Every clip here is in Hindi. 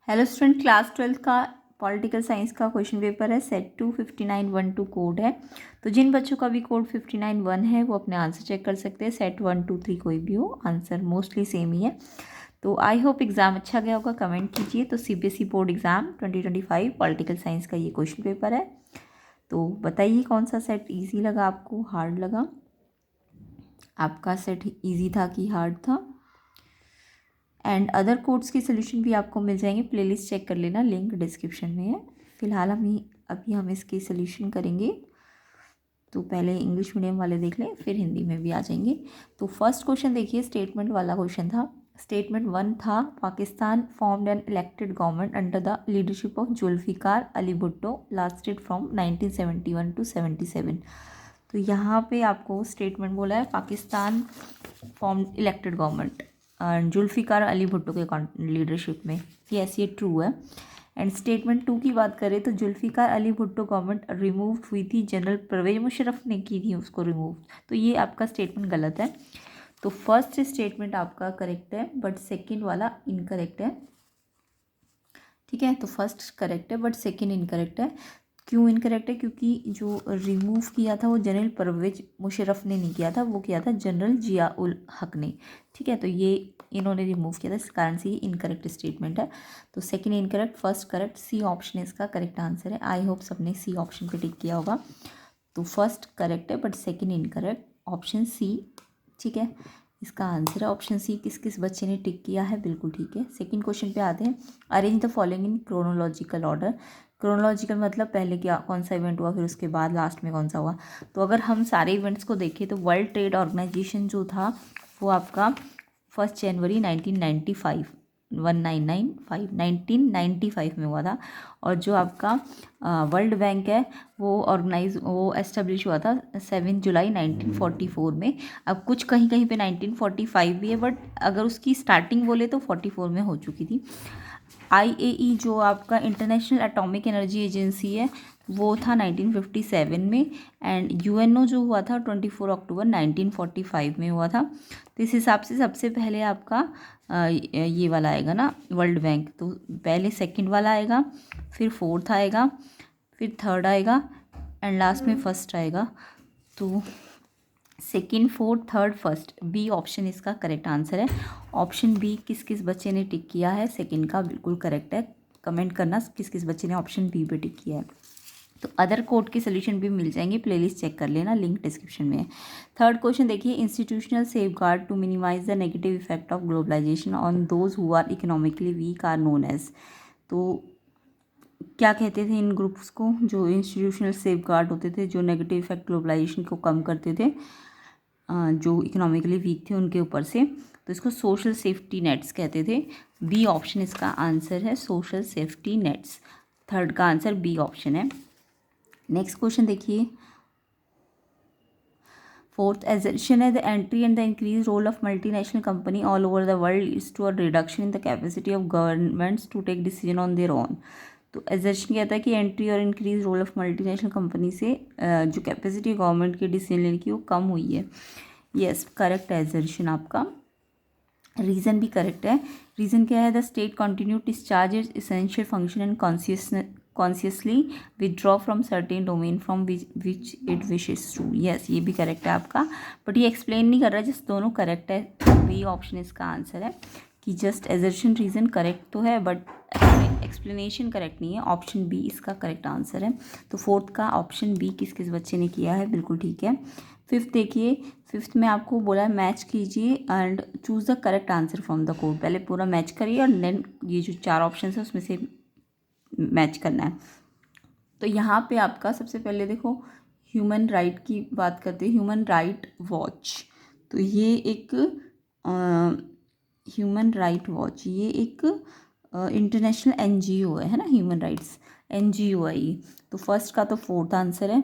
हेलो स्टूडेंट, क्लास 12 का पॉलिटिकल साइंस का क्वेश्चन पेपर है। सेट 2 5912 कोड है। तो जिन बच्चों का भी कोड 591 है वो अपने आंसर चेक कर सकते हैं। सेट 1 2 3 कोई भी हो, आंसर मोस्टली सेम ही है। तो आई होप एग्ज़ाम अच्छा गया होगा। कमेंट कीजिए। तो CBSE board exam 2025 political science का ये क्वेश्चन पेपर है। तो बताइए कौन सा सेट ईजी लगा आपको, हार्ड लगा? आपका सेट ईजी था कि हार्ड था? एंड अदर कोड्स के सोल्यूशन भी आपको मिल जाएंगे। प्लेलिस्ट चेक कर लेना, लिंक डिस्क्रिप्शन में है। फिलहाल अभी हम इसके सोल्यूशन करेंगे। तो पहले इंग्लिश मीडियम वाले देख लें, फिर हिंदी में भी आ जाएंगे। तो फर्स्ट क्वेश्चन देखिए, स्टेटमेंट वाला क्वेश्चन था। स्टेटमेंट 1 था, Pakistan formed an elected government under the leadership of Zulfikar Ali Bhutto, lasted from 1971 to 77। तो यहाँ पे आपको स्टेटमेंट बोला है Pakistan form elected government Zulfikar Ali Bhutto के लीडरशिप में। यस, ये ट्रू है। एंड स्टेटमेंट 2 की बात करें तो जुल्फिकार अली भुट्टो गवर्नमेंट रिमूव हुई थी, जनरल परवेज मुशर्रफ ने की थी उसको रिमूव। तो ये आपका स्टेटमेंट गलत है। तो फर्स्ट स्टेटमेंट आपका करेक्ट है बट सेकंड वाला इनकरेक्ट है। ठीक है, तो फर्स्ट करेक्ट है बट सेकंड इनकरेक्ट है। क्यों इनकरेक्ट है? क्योंकि जो रिमूव किया था वो जनरल परवेज मुशर्रफ ने नहीं किया था, वो किया था जनरल जिया उल हक ने। ठीक है, तो ये इन्होंने रिमूव किया था, इस कारण से ये इनकरेक्ट स्टेटमेंट है। तो second incorrect, first correct. C option इसका करेक्ट आंसर है। आई होप सबने सी ऑप्शन पे टिक किया होगा। तो फर्स्ट करेक्ट है but second incorrect, option C. ठीक है, इसका आंसर है ऑप्शन सी। किस किस बच्चे ने टिक किया है? बिल्कुल ठीक है। सेकंड क्वेश्चन पे आते हैं। Arrange the following in chronological order. Chronological मतलब पहले क्या कौन सा इवेंट हुआ, फिर उसके बाद लास्ट में कौन सा हुआ। तो अगर हम सारे इवेंट्स को देखें तो वर्ल्ड ट्रेड ऑर्गेनाइजेशन जो था वो आपका 1 जनवरी 1995 1995 में हुआ था। और जो आपका वर्ल्ड बैंक है वो एस्टेब्लिश हुआ था 7 जुलाई 1944 में। अब कुछ कहीं कहीं पे 1945 भी है, बट अगर उसकी स्टार्टिंग बोले तो 44 में हो चुकी थी। आईएई जो आपका इंटरनेशनल एटॉमिक एनर्जी एजेंसी है वो था 1957 में। एंड यूएनओ जो हुआ था 24 अक्टूबर 1945 में हुआ था। तो इस हिसाब से सबसे पहले आपका ये वाला आएगा ना, वर्ल्ड बैंक। तो पहले सेकंड वाला आएगा, फिर फोर्थ आएगा, फिर थर्ड आएगा एंड लास्ट में फर्स्ट आएगा। तो second, fourth, third, first, B option इसका करेक्ट आंसर है। ऑप्शन बी किस किस बच्चे ने टिक किया है सेकंड का बिल्कुल करेक्ट है। कमेंट करना किस किस बच्चे ने ऑप्शन बी पे टिक किया है। तो अदर कोड के सोल्यूशन भी मिल जाएंगे, प्लेलिस्ट चेक कर लेना, लिंक डिस्क्रिप्शन में है। थर्ड क्वेश्चन देखिए, institutional safeguard to minimize the negative effect of globalization on those who are economically weak are known as. तो क्या कहते थे इन ग्रुप्स को? जो इंस्टीट्यूशनल सेफगार्ड होते थे, जो नेगेटिव इफेक्ट ग्लोबलाइजेशन को कम करते थे, जो इकोनॉमिकली वीक थे उनके ऊपर से, तो इसको सोशल सेफ्टी नेट्स कहते थे। बी ऑप्शन इसका आंसर है, सोशल सेफ्टी नेट्स। थर्ड का आंसर बी ऑप्शन है। नेक्स्ट क्वेश्चन देखिए, फोर्थ, assertion है the entry and the increased role of multinational company all over the world is to a reduction in the capacity of governments to take decision on their own। तो assertion कहता है कि एंट्री और increase role of multinational company से जो कैपेसिटी गवर्नमेंट के डिसीजन लेने की वो कम हुई है। यस, करेक्ट है assertion आपका। रीज़न भी करेक्ट है। रीज़न क्या है? The state continue discharge its essential function and consciously withdraw from certain domain from which it wishes to. Yes, ये भी करेक्ट है आपका, बट ये एक्सप्लेन नहीं कर रहा है। जिस दोनों करेक्ट है, बी ऑप्शन इसका आंसर है कि जस्ट एजर्शन रीज़न करेक्ट तो है बट एक्सप्लेनेशन करेक्ट नहीं है। ऑप्शन बी इसका करेक्ट आंसर है। तो फोर्थ का ऑप्शन बी किस किस बच्चे ने किया है? बिल्कुल ठीक है। फिफ्थ देखिए, फिफ्थ में आपको बोला है मैच कीजिए and choose the correct answer from the code. पहले पूरा मैच करिए और देन ये जो 4 ऑप्शन है उसमें से मैच करना है। तो यहाँ पे आपका सबसे पहले देखो, ह्यूमन राइट की बात करते हैं, ह्यूमन राइट वॉच। तो ये एक ह्यूमन राइट वॉच, ये एक इंटरनेशनल एनजीओ है ना, ह्यूमन राइट्स एनजीओ है ये। तो फर्स्ट का तो फोर्थ आंसर है।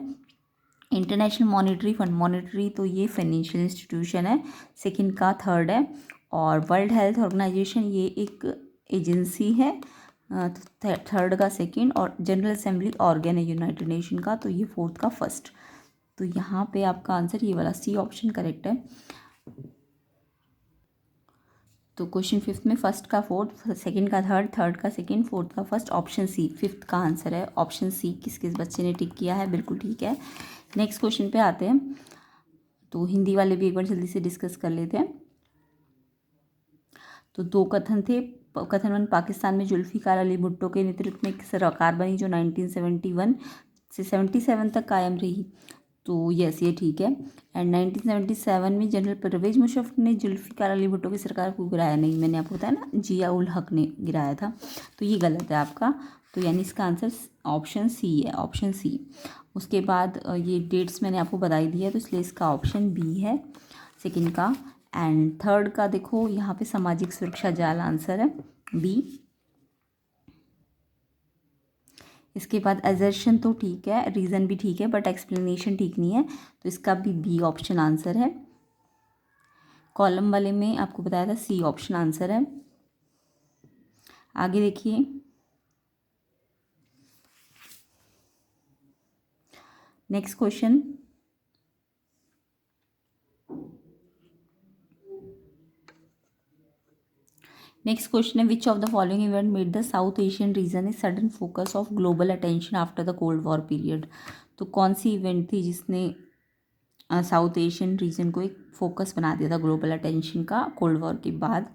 इंटरनेशनल मॉनेटरी फंड, मॉनेटरी तो ये फाइनेंशियल इंस्टीट्यूशन है, सेकंड का थर्ड है। और वर्ल्ड हेल्थ ऑर्गेनाइजेशन ये एक एजेंसी है, तो थर्ड का सेकंड। और जनरल असेंबली ऑर्गन है यूनाइटेड नेशन का, तो ये फोर्थ का फर्स्ट। तो यहाँ पे आपका आंसर ये वाला सी ऑप्शन करेक्ट है। तो क्वेश्चन फिफ्थ में फर्स्ट का फोर्थ, सेकंड का थर्ड, थर्ड का सेकंड, फोर्थ का फर्स्ट, ऑप्शन सी फिफ्थ का आंसर है। ऑप्शन सी किस किस बच्चे ने टिक किया है, बिल्कुल ठीक है। नेक्स्ट क्वेश्चन पे आते हैं। तो हिंदी वाले भी एक बार जल्दी से डिस्कस कर लेते हैं। तो दो कथन थे। कथन 1, पाकिस्तान में जुल्फ़िकार अली भुट्टो के नेतृत्व में एक सरकार बनी जो 1971 से 77 तक कायम रही। तो यस, ये ठीक है। एंड 1977 में जनरल परवेज मुशर्रफ ने जुल्फ़िकार अली भुट्टो की सरकार को गिराया नहीं, मैंने आपको बताया ना, जिया उल हक ने गिराया था। तो ये गलत है आपका। तो यानी इसका आंसर ऑप्शन सी है, ऑप्शन सी। उसके बाद ये डेट्स मैंने आपको बताई दी है, तो इसलिए इसका ऑप्शन बी है सेकेंड का। एंड थर्ड का देखो, यहाँ पे सामाजिक सुरक्षा जाल आंसर है, बी। इसके बाद असर्शन तो ठीक है, रीज़न भी ठीक है, बट एक्सप्लेनेशन ठीक नहीं है, तो इसका भी बी ऑप्शन आंसर है। कॉलम वाले में आपको बताया था सी ऑप्शन आंसर है। आगे देखिए, नेक्स्ट क्वेश्चन। नेक्स्ट क्वेश्चन है, which of the following event made the south Asian region a sudden focus of global attention after the cold war period. तो कौन सी इवेंट थी जिसने साउथ एशियन रीजन को एक फोकस बना दिया था ग्लोबल अटेंशन का कोल्ड वॉर के बाद।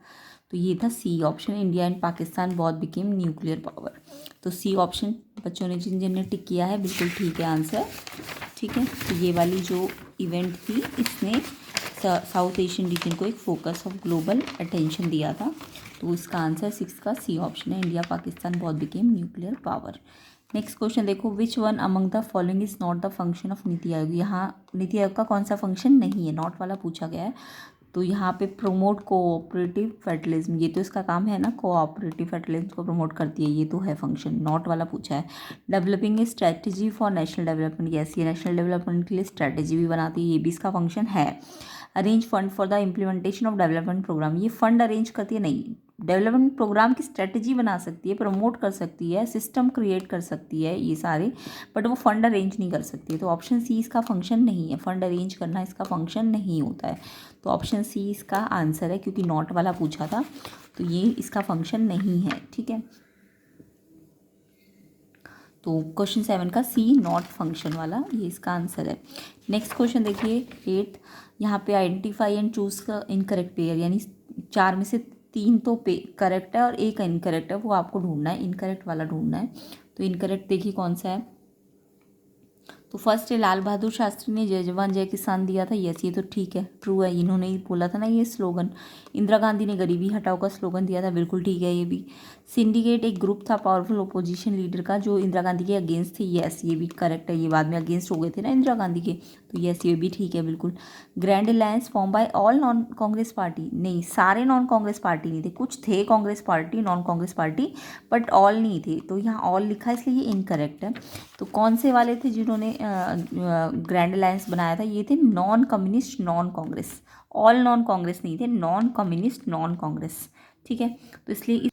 तो ये था C option, India and Pakistan both became nuclear power. तो सी ऑप्शन बच्चों ने जिन जिन ने टिक किया है, बिल्कुल ठीक है आंसर। ठीक है, तो ये वाली जो इवेंट थी इसने साउथ एशियन रीजन को एक फोकस ऑफ ग्लोबल अटेंशन दिया था। तो इसका आंसर सिक्स का सी ऑप्शन है, India Pakistan both became nuclear power. Next question देखो, which one among the following is not the function of NITI Aayog. यहाँ नीति आयोग का कौन सा फंक्शन नहीं है, नॉट वाला पूछा गया है। तो यहाँ पे प्रोमोट कोऑपरेटिव फेडरलिज्म, ये तो इसका काम है ना, कोऑपरेटिव फेडरलिज्म को प्रमोट करती है, ये तो है फंक्शन, नॉट वाला पूछा है। Developing a strategy for national development, yes ये नेशनल डेवलपमेंट के लिए स्ट्रैटेजी भी बनाती है, ये भी इसका फंक्शन है। Arrange fund for the implementation of development program, ये फंड अरेंज करती है नहीं, डेवलपमेंट प्रोग्राम की स्ट्रेटजी बना सकती है, प्रमोट कर सकती है, सिस्टम क्रिएट कर सकती है, ये सारे, बट वो फंड अरेंज नहीं कर सकती है। तो ऑप्शन सी इसका फंक्शन नहीं है, फंड अरेंज करना इसका फंक्शन नहीं होता है। तो ऑप्शन सी इसका आंसर है, क्योंकि नॉट वाला पूछा था, तो ये इसका फंक्शन नहीं है। ठीक है, तो क्वेश्चन 7 का सी नॉट फंक्शन वाला ये इसका आंसर है। नेक्स्ट क्वेश्चन देखिए 8, यहाँ पे आइडेंटिफाई एंड चूज का इनकरेक्ट पेयर, यानी 4 में से 3 तो करेक्ट है और एक इनकरेक्ट है, वो आपको ढूंढना है, इनकरेक्ट वाला ढूंढना है। तो इनकरेक्ट देखिए कौन सा है। तो फर्स्ट है, लाल बहादुर शास्त्री ने जय जवान जय किसान दिया था, यस ये तो ठीक है, ट्रू है, इन्होंने ही बोला था ना ये स्लोगन। इंदिरा गांधी ने गरीबी हटाओ का स्लोगन दिया था, बिल्कुल ठीक है ये भी। सिंडिकेट एक ग्रुप था पावरफुल ओपोजिशन लीडर का जो इंदिरा गांधी के अगेंस्ट थे, यस ये भी करेक्ट है, ये बाद में अगेंस्ट हो गए थे ना इंदिरा गांधी के, तो यस ये भी ठीक है बिल्कुल। Grand alliance form by all non Congress party, नहीं सारे नॉन कांग्रेस पार्टी नहीं थे, कुछ थे Congress party non Congress party, but all नहीं थे, तो यहाँ ऑल लिखा है इसलिए ये इनकरेक्ट है। तो कौन से वाले थे जिन्होंने ग्रैंड अलायंस बनाया था, ये थे non communist non Congress, all non Congress नहीं थे, नॉन कम्युनिस्ट नॉन कांग्रेस। ठीक है, तो इसलिए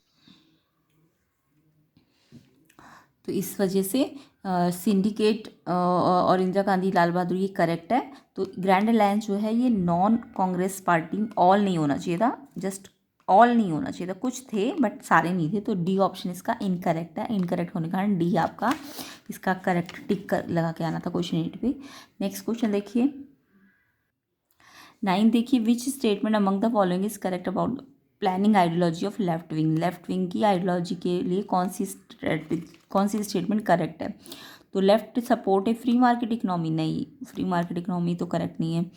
तो इस वजह से सिंडिकेट और इंदिरा गांधी लाल बहादुर ये करेक्ट है। तो ग्रैंड अलायंस जो है ये नॉन कांग्रेस पार्टी, ऑल नहीं होना चाहिए था, जस्ट ऑल नहीं होना चाहिए था, कुछ थे बट सारे नहीं थे। तो डी ऑप्शन इसका इनकरेक्ट है, इनकरेक्ट होने के कारण डी आपका इसका करेक्ट टिक कर लगा के आना था क्वेश्चन 8 पे। नेक्स्ट क्वेश्चन देखिए 9 देखिए, which statement among the following is correct about planning ideology of left wing. Left wing की आइडियोलॉजी के लिए कौन सी स्टेटमेंट करेक्ट है। तो लेफ्ट सपोर्ट है फ्री मार्केट इकोनॉमी, नहीं फ्री मार्केट इकोनॉमी तो करेक्ट नहीं है।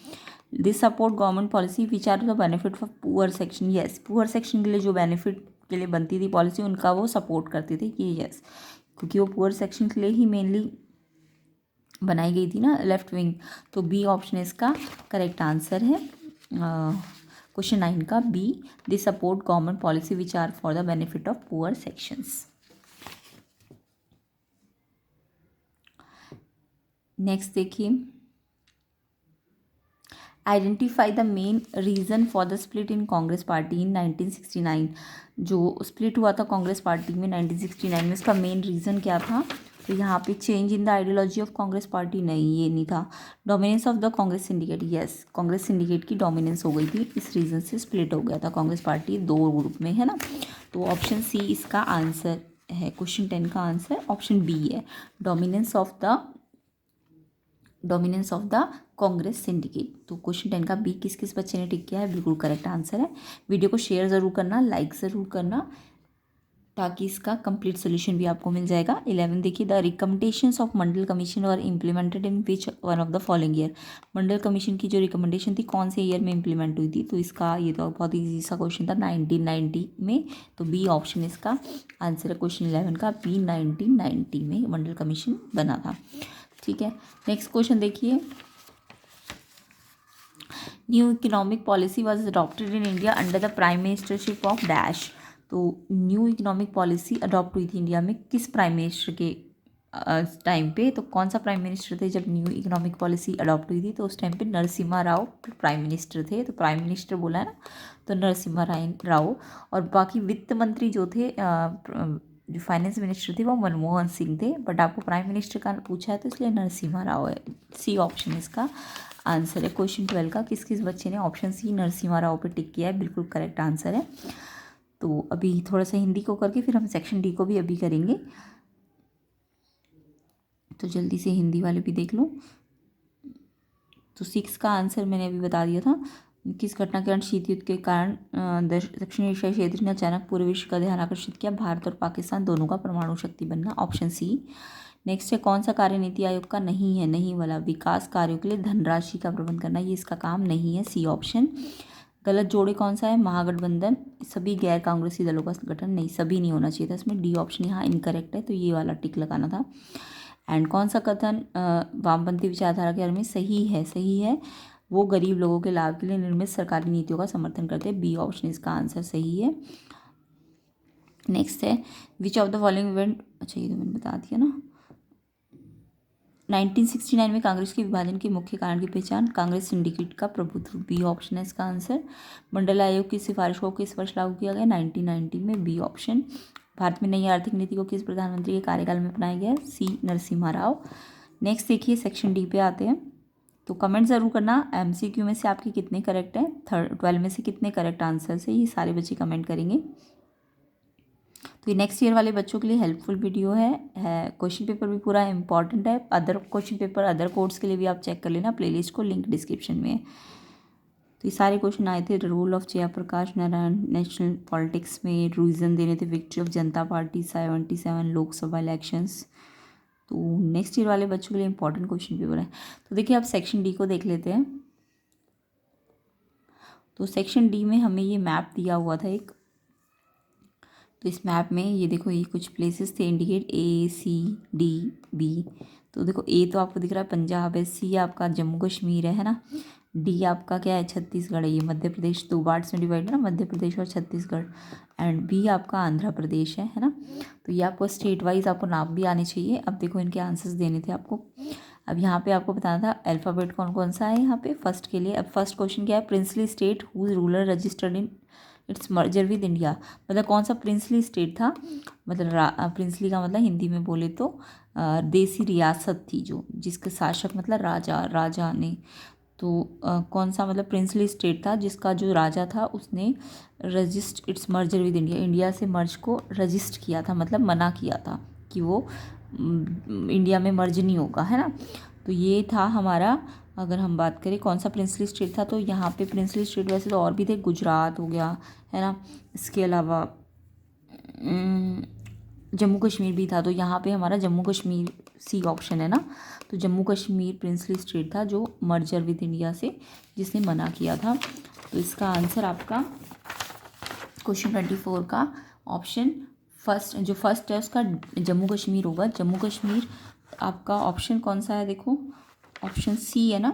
This support government policy which are the benefit for poor section, yes poor section के लिए जो बेनिफिट के लिए बनती थी पॉलिसी उनका वो सपोर्ट करते थे, ये यस, क्योंकि वो पुअर सेक्शन के लिए ही मेनली बनाई गई थी ना लेफ्ट विंग। तो बी ऑप्शन इसका करेक्ट आंसर है क्वेश्चन 9 का B, they support government policy which are for the benefit of poor sections. Next देखिए, identify the main reason for the split in Congress party in 1969। जो स्प्लिट हुआ था कांग्रेस पार्टी में 1969 में, इसका मेन रीज़न क्या था। तो यहाँ पे change in the ideology of Congress party, नहीं ये नहीं था। Dominance of the Congress syndicate, yes Congress syndicate की डोमिनेंस हो गई थी, इस रीज़न से स्प्लिट हो गया था कांग्रेस पार्टी 2 ग्रुप में, है ना। तो ऑप्शन सी इसका आंसर है, क्वेश्चन 10 का आंसर ऑप्शन बी है, dominance of the Congress syndicate. तो क्वेश्चन 10 का बी किस किस बच्चे ने टिक किया है, बिल्कुल करेक्ट आंसर है। वीडियो को शेयर ज़रूर करना, लाइक ज़रूर करना, ताकि इसका कंप्लीट सोल्यूशन भी आपको मिल जाएगा। 11 देखिए, the recommendations of Mandal commission are implemented in which one of the following year. Mandal commission की जो रिकमेंडेशन थी कौन से ईयर में इंप्लीमेंट हुई थी, तो इसका ये तो बहुत ईजी सा क्वेश्चन था 1990 में, तो बी ऑप्शन इसका आंसर है क्वेश्चन 11 का, बी 1990 में मंडल कमीशन बना था। ठीक है, नेक्स्ट क्वेश्चन देखिए, new economic policy was adopted in India under the prime ministership of dash. तो न्यू इकोनॉमिक पॉलिसी अडॉप्ट हुई थी इंडिया में किस प्राइम मिनिस्टर के टाइम पे, तो कौन सा प्राइम मिनिस्टर थे जब न्यू इकोनॉमिक पॉलिसी अडॉप्ट हुई थी, तो उस टाइम पे नरसिम्हा राव प्राइम मिनिस्टर थे। तो प्राइम मिनिस्टर बोला है ना, तो नरसिम्हा राव, और बाकी वित्त मंत्री जो थे जो फाइनेंस मिनिस्टर थे वो मनमोहन सिंह थे, बट आपको प्राइम मिनिस्टर का पूछा है तो इसलिए नरसिम्हा राव है। सी ऑप्शन इसका आंसर है क्वेश्चन 12 का। किस किस बच्चे ने ऑप्शन सी नरसिम्हा राव पे टिक किया है, बिल्कुल करेक्ट आंसर है। तो अभी थोड़ा सा हिंदी को करके फिर हम सेक्शन डी को भी अभी करेंगे, तो जल्दी से हिंदी वाले भी देख लो। तो 6 का आंसर मैंने अभी बता दिया था, किस घटना के कारण शीत युद्ध के कारण दक्षिण एशियाई क्षेत्र ने अचानक पूरे विश्व का ध्यान आकर्षित किया, भारत और पाकिस्तान दोनों का परमाणु शक्ति बनना, ऑप्शन सी। नेक्स्ट है, कौन सा कार्य नीति आयोग का नहीं है, नहीं वाला, विकास कार्यों के लिए धनराशि का प्रबंध करना, ये इसका काम नहीं है, सी ऑप्शन। गलत जोड़े कौन सा है, महागठबंधन, सभी गैर कांग्रेसी दलों का गठन, नहीं सभी नहीं होना चाहिए था इसमें, डी ऑप्शन यहाँ इनकरेक्ट है, तो ये वाला टिक लगाना था। एंड कौन सा कथन वामपंथी विचारधारा के बारे में सही है, सही है, वो गरीब लोगों के लाभ के लिए निर्मित सरकारी नीतियों का समर्थन करते हैं, बी ऑप्शन इसका आंसर सही है। नेक्स्ट है, which of the following event, अच्छा ये तो मैंने बता दिया ना। 1969 में कांग्रेस के विभाजन के मुख्य कारण की पहचान, कांग्रेस सिंडिकेट का प्रभुत्व, बी ऑप्शन है इसका आंसर। मंडल आयोग की सिफारिश को किस वर्ष लागू किया गया, 1990 में, बी ऑप्शन। भारत में नई आर्थिक नीति को किस प्रधानमंत्री के कार्यकाल में अपनाया गया, सी नरसिम्हा राव। नेक्स्ट देखिए, सेक्शन डी पे आते हैं, तो कमेंट ज़रूर करना एमसीक्यू में से आपके कितने करेक्ट हैं, 12 में से कितने करेक्ट आंसर से, ये सारे बच्चे कमेंट करेंगे। तो ये नेक्स्ट ईयर वाले बच्चों के लिए हेल्पफुल वीडियो है, क्वेश्चन पेपर भी पूरा इंपॉर्टेंट है, other question paper other course के लिए भी आप चेक कर लेना, प्लेलिस्ट को लिंक डिस्क्रिप्शन में है। तो ये सारे क्वेश्चन आए थे, role of Jayaprakash Narayan national politics में, रीज़न देने थे, victory of Janata Party, 77 Lok Sabha elections. तो नेक्स्ट ईयर वाले बच्चों के लिए इंपॉर्टेंट क्वेश्चन पेपर है। तो देखिए आप सेक्शन डी को देख लेते हैं। तो सेक्शन डी में हमें ये मैप दिया हुआ था एक, तो इस मैप में ये देखो, ये कुछ प्लेसेस थे इंडिकेट, ए सी डी बी। तो देखो ए तो आपको दिख रहा है पंजाब है, सी आपका जम्मू कश्मीर है ना, डी आपका क्या है, छत्तीसगढ़ है, ये मध्य प्रदेश, 2 पार्ट्स में डिवाइड है ना, मध्य प्रदेश और छत्तीसगढ़, एंड बी आपका आंध्र प्रदेश है ना। तो ये आपको स्टेट वाइज आपको नाम भी आने चाहिए। अब देखो इनके आंसर्स देने थे आपको। अब यहाँ पे आपको बताना था अल्फ़ाबेट कौन कौन सा है यहाँ पे फर्स्ट के लिए। अब फर्स्ट क्वेश्चन क्या है, princely state whose ruler registered in its merger with India, मतलब कौन सा प्रिंसली स्टेट था, मतलब प्रिंसली का मतलब हिंदी में बोले तो देसी रियासत थी जो, जिसके शासक मतलब राजा ने, तो कौन सा मतलब प्रिंसली स्टेट था जिसका जो राजा था उसने resist it's merger with India, India से मर्ज को रजिस्ट किया था, मतलब मना किया था कि वो इंडिया में मर्ज नहीं होगा, है ना। तो ये था हमारा, अगर हम बात करें कौन सा प्रिंसली स्टेट था, तो यहाँ पे प्रिंसली स्टेट वैसे तो और भी थे, गुजरात हो गया है ना, इसके अलावा जम्मू कश्मीर भी था, तो यहाँ पे हमारा जम्मू कश्मीर सी ऑप्शन है ना। तो जम्मू कश्मीर प्रिंसली स्टेट था जो मर्जर विद इंडिया से जिसने मना किया था। तो इसका आंसर आपका क्वेश्चन 24 का ऑप्शन फर्स्ट, जो फर्स्ट है उसका जम्मू कश्मीर होगा। जम्मू कश्मीर आपका ऑप्शन कौन सा है, देखो ऑप्शन सी है ना।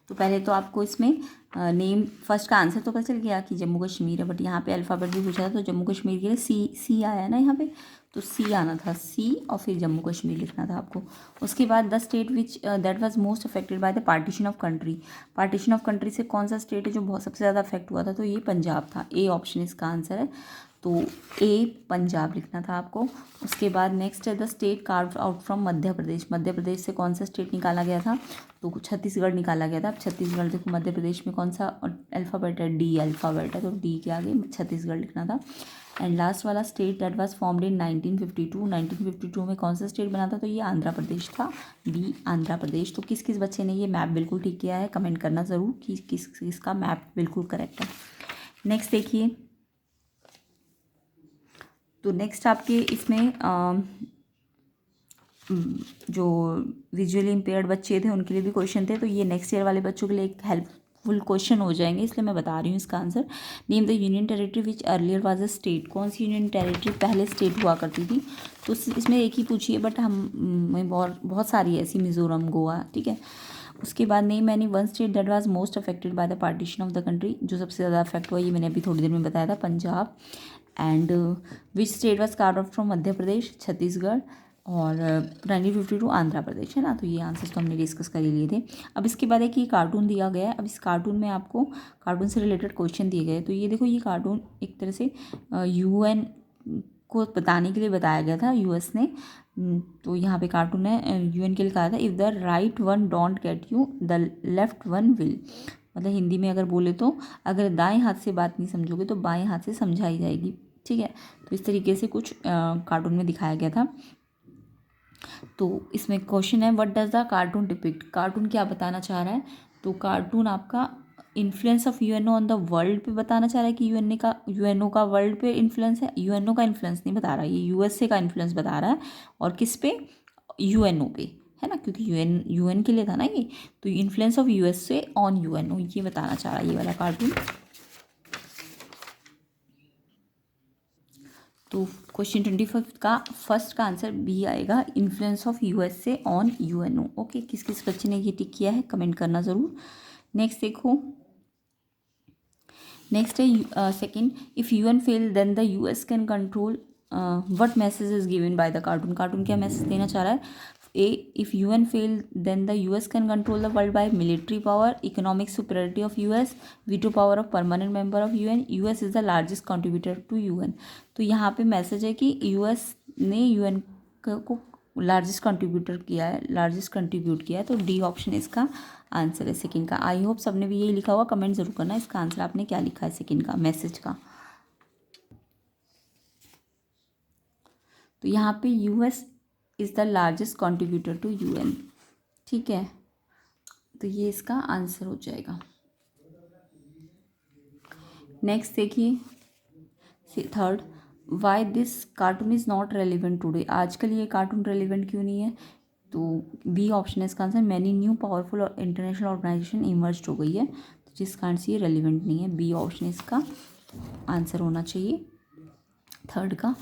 तो पहले तो आपको इसमें नेम फर्स्ट का आंसर तो पता चल गया कि जम्मू कश्मीर है, बट यहाँ पे अल्फ़ाबेट भी पूछा था, तो जम्मू कश्मीर के लिए सी आया है ना यहाँ पे, तो सी आना था, सी और फिर जम्मू कश्मीर लिखना था आपको। उसके बाद the state which that was most affected by the partition of country, partition of country से कौन सा स्टेट है जो बहुत सबसे ज़्यादा अफेक्ट हुआ था, तो ये पंजाब था, ए ऑप्शन इसका आंसर है। तो ए पंजाब लिखना था आपको। उसके बाद नेक्स्ट है the state carved out from Madhya Pradesh. Madhya Pradesh से कौन सा स्टेट निकाला गया था? तो छत्तीसगढ़ निकाला गया था। अब छत्तीसगढ़ देखो, मध्य प्रदेश में कौन सा अल्फ़ाबेट है? डी अल्फ़ाबेट है, तो डी के आगे छत्तीसगढ़ लिखना था। एंड लास्ट वाला state that was formed in 1952। 1952 में कौन सा स्टेट बना था? तो ये आंध्र प्रदेश था, बी आंध्र प्रदेश। तो किस किस बच्चे ने ये मैप बिल्कुल ठीक किया है? कमेंट करना ज़रूर कि किस किसका मैप बिल्कुल करेक्ट है। नेक्स्ट देखिए, तो नेक्स्ट आपके इसमें जो विजुअली इम्पेयर्ड बच्चे थे उनके लिए भी क्वेश्चन थे, तो ये नेक्स्ट ईयर वाले बच्चों के लिए एक हेल्पफुल क्वेश्चन हो जाएंगे, इसलिए मैं बता रही हूँ इसका answer. Name the union territory which earlier was a state. कौन सी यूनियन टेरिटरी पहले स्टेट हुआ करती थी? तो इसमें एक ही पूछी है, बट हम बहुत सारी है ऐसी, मिजोरम, गोवा, ठीक है। उसके बाद name any one state that was most affected by the partition of the country. जो सबसे ज़्यादा अफेक्ट हुआ, ये मैंने अभी थोड़ी देर में बताया था, Punjab. And which state was carved out from Madhya Pradesh? Chhattisgarh. और 1952 आंध्र प्रदेश, है ना। तो ये आंसर्स तो हमने डिस्कस कर ही लिए थे। अब इसके बाद एक ये कार्टून दिया गया है। अब इस कार्टून में आपको कार्टून से रिलेटेड क्वेश्चन दिए गए। तो ये देखो, ये कार्टून एक तरह से यूएन को बताने के लिए बताया गया था, यूएस ने। तो यहाँ पे कार्टून है, यूएन के लिए कहा था, if the right one don't get you the left one will. मतलब हिंदी में अगर बोले तो, अगर दाएं हाथ से बात नहीं समझोगे तो बाएं हाथ से समझाई जाएगी, ठीक है। तो इस तरीके से कुछ कार्टून में दिखाया गया था। तो इसमें क्वेश्चन है, what does the cartoon depict. Cartoon क्या बताना चाह रहा है? तो कार्टून आपका influence of UNO on the world पे बताना चाह रहा है कि यूएनओ का वर्ल्ड पे इन्फ्लुएंस है। यूएनओ का इन्फ्लुएंस नहीं बता रहा, ये यूएसए का इन्फ्लुएंस बता रहा है। और किस पे? यूएनओ पे, है ना, क्योंकि यूएन के लिए था ना ये। तो influence of USA on UNO, ये बताना चाह रहा है ये वाला कार्टून। तो क्वेश्चन 25 का फर्स्ट का आंसर बी आएगा, influence of USA on UNO. Okay, किस किस बच्चे ने ये टिक किया है कमेंट करना ज़रूर। नेक्स्ट देखो, नेक्स्ट है second, if UN fail then the US can control what message is given by the cartoon. Cartoon क्या मैसेज देना चाह रहा है? A, if UN fail then the US can control the world by military power, economic superiority of US, veto power of permanent member of UN, US is the largest contributor to UN. तो यहाँ पे मैसेज है कि यूएस ने यूएन को लार्जेस्ट कंट्रीब्यूटर किया है, लार्जेस्ट कंट्रीब्यूट किया है। तो डी ऑप्शन इसका आंसर है सेकंड का। आई होप सबने भी यही लिखा होगा, कमेंट जरूर करना इसका आंसर आपने क्या लिखा है सेकंड का मैसेज का। तो यहाँ पे US is the largest contributor to UN, ठीक है। तो ये इसका आंसर हो जाएगा। नेक्स्ट देखिए third, why this cartoon is not relevant today. आजकल ये कार्टून रेलिवेंट क्यों नहीं है? तो बी ऑप्शन है इसका आंसर, मैनी न्यू पावरफुल और इंटरनेशनल ऑर्गेनाइजेशन इमर्ज हो गई है, तो जिस कारण से ये रेलिवेंट नहीं है। बी ऑप्शन इसका आंसर होना चाहिए थर्ड का।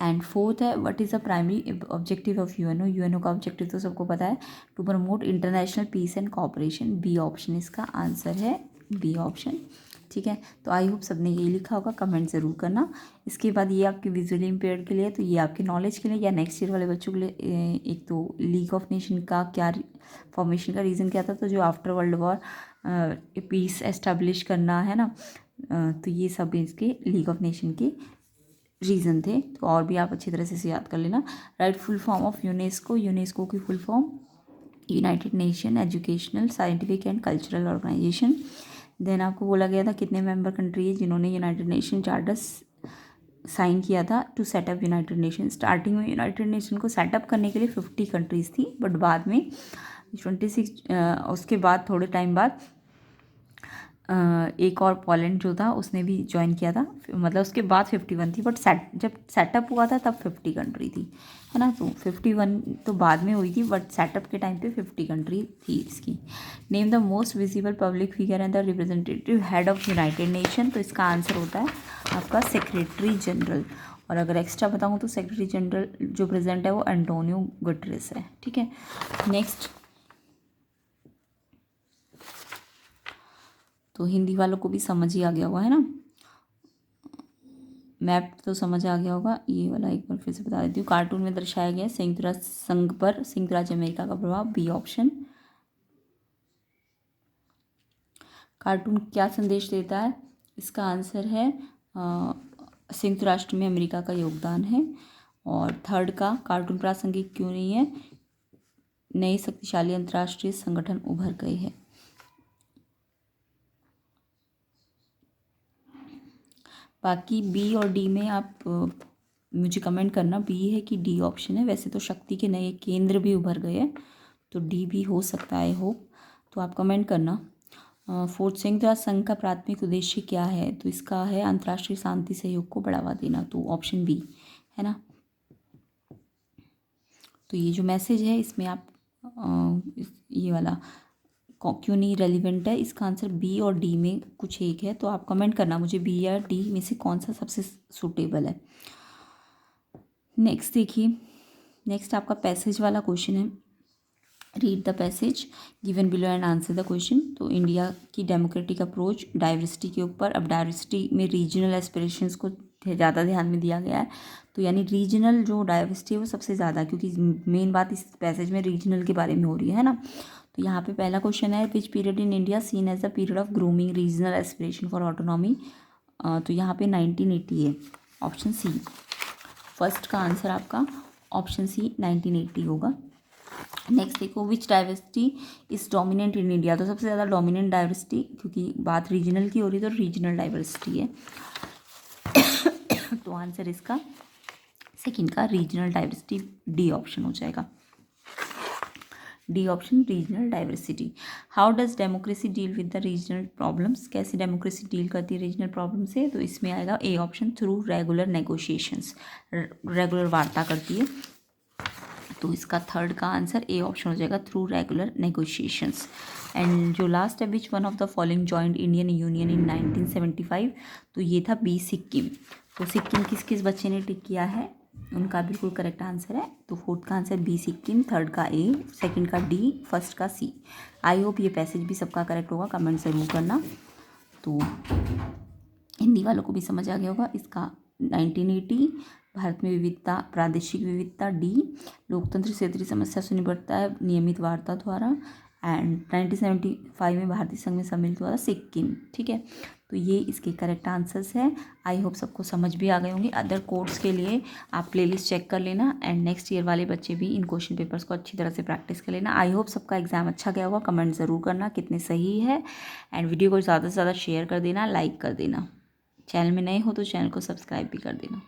एंड फोर्थ है, what is the primary objective of UNO. UNO का ऑब्जेक्टिव तो सबको पता है, to promote international peace and cooperation. B option इसका आंसर है, बी ऑप्शन, ठीक है। तो आई होप सबने यही लिखा होगा, कमेंट ज़रूर करना। इसके बाद ये आपके विजुअली इम्पेयर्ड के लिए, तो ये आपके नॉलेज के लिए या नेक्स्ट ईयर वाले बच्चों के लिए। एक तो लीग ऑफ नेशन का क्या फॉर्मेशन का रीज़न क्या था? तो जो after world war peace establish करना है ना, तो ये सब इसके लीग ऑफ नेशन के रीज़न थे। तो और भी आप अच्छी तरह से इसे याद कर लेना। Write full form of UNESCO. UNESCO की full form United Nation Educational Scientific and Cultural Organization. Then आपको बोला गया था कितने मेंबर कंट्री है जिन्होंने यूनाइटेड नेशन चार्टर साइन किया था to set up United Nation. Starting में यूनाइटेड नेशन को सेटअप करने के लिए 50 कंट्रीज़ थी, बट बाद में 26 उसके बाद थोड़े टाइम बाद एक और पोलैंड जो था उसने भी ज्वाइन किया था, मतलब उसके बाद 51 थी, बट जब सेटअप हुआ था तब 50 कंट्री थी, है ना। तो 51 तो बाद में हुई थी, बट सेटअप के टाइम पे 50 कंट्री थी इसकी। Name the most visible public figure and the representative head of United nation. तो इसका आंसर होता है आपका सेक्रेटरी जनरल। और अगर एक्स्ट्रा बताऊँ तो सेक्रेटरी जनरल जो प्रेजेंट है वो एंटोनियो गुटेरेस है, ठीक है। नेक्स्ट, तो हिंदी वालों को भी समझ ही आ गया होगा, है ना, मैप तो समझ आ गया होगा। ये वाला एक बार फिर से बता देती हूँ। कार्टून में दर्शाया गया संयुक्त राष्ट्र संघ पर संयुक्त राज्य अमेरिका का प्रभाव, बी ऑप्शन। कार्टून क्या संदेश देता है? इसका आंसर है संयुक्त राष्ट्र में अमेरिका का योगदान है। और थर्ड का कार्टून प्रासंगिक क्यों नहीं है, नए शक्तिशाली अंतर्राष्ट्रीय संगठन उभर गए हैं। बाकी बी और डी में आप मुझे कमेंट करना, बी है कि डी ऑप्शन है। वैसे तो शक्ति के नए केंद्र भी उभर गए हैं, तो डी भी हो सकता है, होप। तो आप कमेंट करना। फोर्थ, संयुक्त राष्ट्र संघ का प्राथमिक उद्देश्य क्या है, तो इसका है अंतर्राष्ट्रीय शांति सहयोग को बढ़ावा देना, तो ऑप्शन बी है ना। तो ये जो मैसेज है इसमें आप ये वाला क्यों नहीं रेलिवेंट है, इसका आंसर बी और डी में कुछ एक है। तो आप कमेंट करना मुझे बी या डी में से कौन सा सबसे सूटेबल है। नेक्स्ट देखिए, नेक्स्ट आपका पैसेज वाला क्वेश्चन है। Read the passage given below and answer the question. तो इंडिया की डेमोक्रेटिक अप्रोच डाइवर्सिटी के ऊपर, अब डाइवर्सिटी में रीजनल एस्पिरेशंस को ज़्यादा ध्यान में दिया गया है। तो यानी रीजनल जो डाइवर्सिटी है वो सबसे ज़्यादा, क्योंकि मेन बात इस पैसेज में रीजनल के बारे में हो रही है ना। तो यहाँ पे पहला क्वेश्चन है, which period in India seen as the period of grooming regional aspiration for autonomy. तो यहाँ पे 1980 है, ऑप्शन सी। फर्स्ट का आंसर आपका ऑप्शन सी 1980 होगा। नेक्स्ट देखो, which diversity is dominant in India. तो सबसे ज़्यादा डोमिनेंट डाइवर्सिटी, क्योंकि बात रीजनल की हो रही है तो रीजनल डाइवर्सिटी है। तो आंसर इसका सेकंड का रीजनल डाइवर्सिटी, डी ऑप्शन हो जाएगा। D option regional diversity. How does democracy deal with the regional problems. कैसे डेमोक्रेसी डील करती है रीजनल प्रॉब्लम से, तो इसमें आएगा A option, through regular negotiations, regular वार्ता करती है। तो इसका थर्ड का आंसर ए ऑप्शन हो जाएगा, थ्रू रेगुलर नेगोशिएशंस। एंड जो लास्ट है, which one of the following joint Indian union in 1975। तो ये था बी, सिक्किम। तो सिक्किम किस किस बच्चे ने टिक किया है, उनका बिल्कुल करेक्ट आंसर है। तो फोर्थ का आंसर बी सिक्किम, थर्ड का ए, सेकंड का डी, फर्स्ट का सी। आई होप ये पैसेज भी सबका करेक्ट होगा, कमेंट ज़रूर करना। तो हिंदी वालों को भी समझ आ गया होगा। इसका 1980, भारत में विविधता, प्रादेशिक विविधता, डी, लोकतंत्र क्षेत्रीय समस्या से निपटता है नियमित वार्ता द्वारा, एंड 1975 में भारतीय संघ में सम्मिलित हुआ था, सिक्किम। ठीक है, तो ये इसके करेक्ट आंसर्स है। आई होप सबको समझ भी आ गए होंगे। अदर कोर्स के लिए आप प्लेलिस्ट चेक कर लेना, एंड नेक्स्ट ईयर वाले बच्चे भी इन क्वेश्चन पेपर्स को अच्छी तरह से प्रैक्टिस कर लेना। आई होप सबका एग्जाम अच्छा गया होगा। कमेंट ज़रूर करना कितने सही है, एंड वीडियो को ज़्यादा से ज़्यादा शेयर कर देना, लाइक कर देना। चैनल में नए हो तो चैनल को सब्सक्राइब भी कर देना।